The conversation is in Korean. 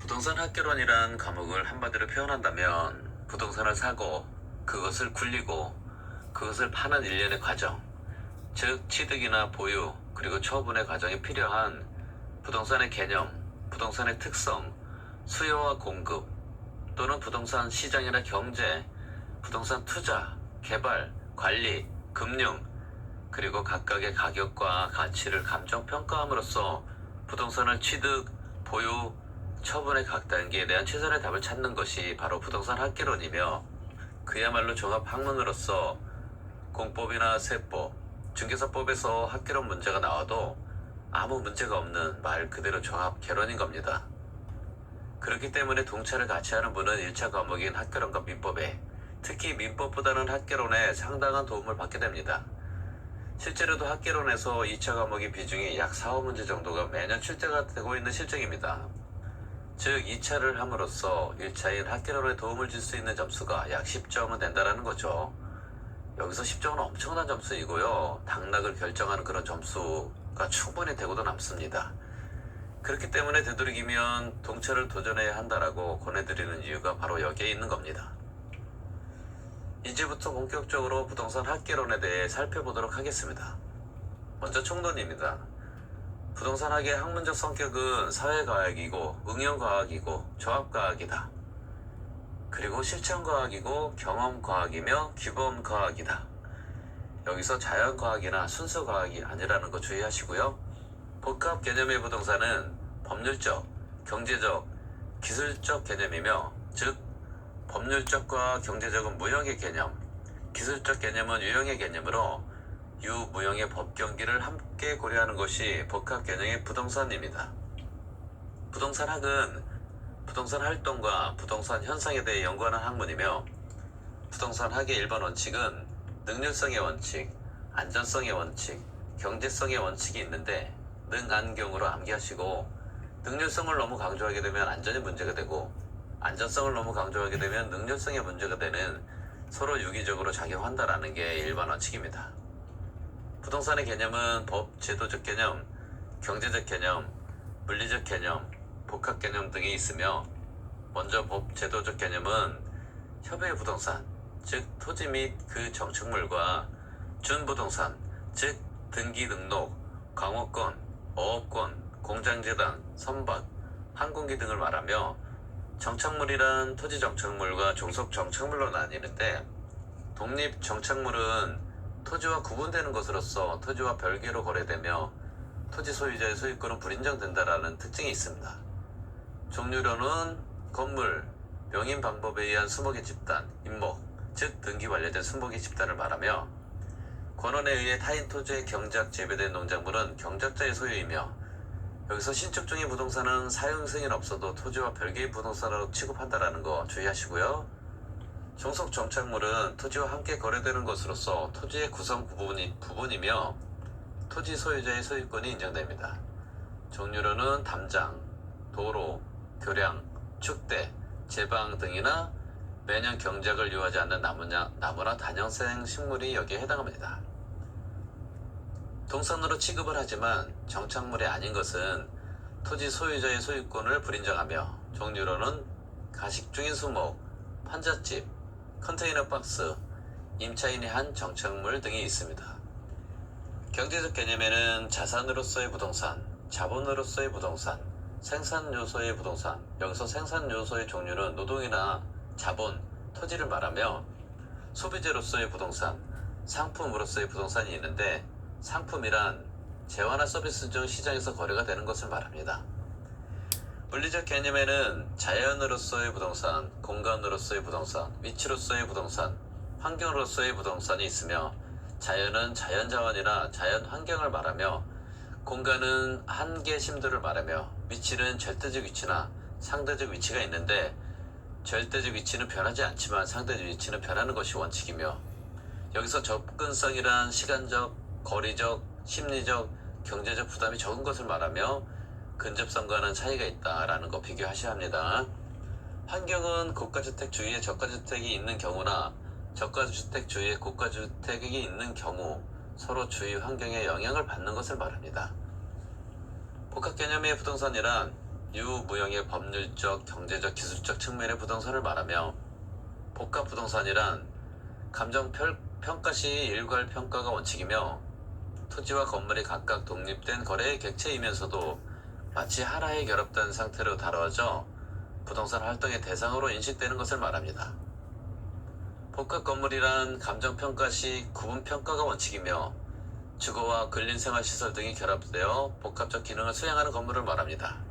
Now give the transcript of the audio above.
부동산 학개론이란 과목을 한마디로 표현한다면 부동산을 사고 그것을 굴리고 그것을 파는 일련의 과정, 즉 취득이나 보유 그리고 처분의 과정에 필요한 부동산의 개념, 부동산의 특성, 수요와 공급 또는 부동산 시장이나 경제, 부동산 투자, 개발, 관리, 금융 그리고 각각의 가격과 가치를 감정평가함으로써 부동산을 취득, 보유, 처분의 각 단계에 대한 최선의 답을 찾는 것이 바로 부동산 학개론이며 그야말로 종합 학문으로서 공법이나 세법, 중개사법에서 학개론 문제가 나와도 아무 문제가 없는 말 그대로 종합 개론인 겁니다. 그렇기 때문에 동차를 같이 하는 분은 1차 과목인 학개론과 민법에 특히 민법보다는 학개론에 상당한 도움을 받게 됩니다. 실제로도 학개론에서 2차 과목의 비중이 약 4, 5문제 정도가 매년 출제가 되고 있는 실정입니다. 즉 2차를 함으로써 1차인 학개론에 도움을 줄 수 있는 점수가 약 10점은 된다는 거죠. 여기서 10점은 엄청난 점수이고요. 당락을 결정하는 그런 점수가 충분히 되고도 남습니다. 그렇기 때문에 되도록이면 동차를 도전해야 한다라고 권해드리는 이유가 바로 여기에 있는 겁니다. 이제부터 본격적으로 부동산 학개론에 대해 살펴보도록 하겠습니다. 먼저 총론입니다. 부동산 학의 학문적 성격은 사회과학이고 응용과학이고 조합과학이다. 그리고 실천과학이고 경험과학이며 규범과학이다. 여기서 자연과학이나 순수과학이 아니라는 거 주의하시고요. 복합 개념의 부동산은 법률적, 경제적, 기술적 개념이며 즉 법률적과 경제적은 무형의 개념, 기술적 개념은 유형의 개념으로 유무형의 법 경기를 함께 고려하는 것이 복합 개념의 부동산입니다. 부동산학은 부동산 활동과 부동산 현상에 대해 연구하는 학문이며 부동산학의 일반 원칙은 능률성의 원칙, 안전성의 원칙, 경제성의 원칙이 있는데 능안경으로 암기하시고 능률성을 너무 강조하게 되면 안전이 문제가 되고 안전성을 너무 강조하게 되면 능률성의 문제가 되는 서로 유기적으로 작용한다라는 게 일반 원칙입니다. 부동산의 개념은 법, 제도적 개념, 경제적 개념, 물리적 개념, 복합 개념 등이 있으며 먼저 법, 제도적 개념은 협의 부동산, 즉 토지 및 그 정착물과 준부동산, 즉 등기 등록, 광호권, 어업권, 공장재단, 선박, 항공기 등을 말하며 정착물이란 토지 정착물과 종속 정착물로 나뉘는데 독립 정착물은 토지와 구분되는 것으로서 토지와 별개로 거래되며 토지 소유자의 소유권은 불인정된다라는 특징이 있습니다. 종류로는 건물, 명인 방법에 의한 수목의 집단, 임목, 즉 등기 완료된 수목의 집단을 말하며 권원에 의해 타인 토지에 경작 재배된 농작물은 경작자의 소유이며 여기서 신축 중인 부동산은 사용 승인 없어도 토지와 별개의 부동산으로 취급한다라는 거 주의하시고요. 종속 정착물은 토지와 함께 거래되는 것으로서 토지의 구성 부분이며 토지 소유자의 소유권이 인정됩니다. 종류로는 담장, 도로, 교량, 축대, 제방 등이나 매년 경작을 요하지 않는 나무나 다년생 식물이 여기에 해당합니다. 동산으로 취급을 하지만 정착물이 아닌 것은 토지 소유자의 소유권을 불인정하며 종류로는 가식 중인 수목, 판잣집, 컨테이너 박스, 임차인이 한 정착물 등이 있습니다. 경제적 개념에는 자산으로서의 부동산, 자본으로서의 부동산, 생산 요소의 부동산, 여기서 생산 요소의 종류는 노동이나 자본, 토지를 말하며 소비재로서의 부동산, 상품으로서의 부동산이 있는데 상품이란 재화나 서비스 중 시장에서 거래가 되는 것을 말합니다. 물리적 개념에는 자연으로서의 부동산, 공간으로서의 부동산, 위치로서의 부동산, 환경으로서의 부동산이 있으며 자연은 자연자원이나 자연환경을 말하며 공간은 한계 심도를 말하며 위치는 절대적 위치나 상대적 위치가 있는데 절대적 위치는 변하지 않지만 상대적 위치는 변하는 것이 원칙이며 여기서 접근성이란 시간적, 거리적, 심리적, 경제적 부담이 적은 것을 말하며 근접성과는 차이가 있다라는 거 비교하셔야 합니다. 환경은 고가주택 주위에 저가주택이 있는 경우나 저가주택 주위에 고가주택이 있는 경우 서로 주위 환경에 영향을 받는 것을 말합니다. 복합 개념의 부동산이란 유무형의 법률적, 경제적, 기술적 측면의 부동산을 말하며 복합 부동산이란 감정 평가 시 일괄 평가가 원칙이며 토지와 건물이 각각 독립된 거래의 객체이면서도 마치 하나에 결합된 상태로 다뤄져 부동산 활동의 대상으로 인식되는 것을 말합니다. 복합 건물이란 감정 평가 시 구분 평가가 원칙이며 주거와 근린생활시설 등이 결합되어 복합적 기능을 수행하는 건물을 말합니다.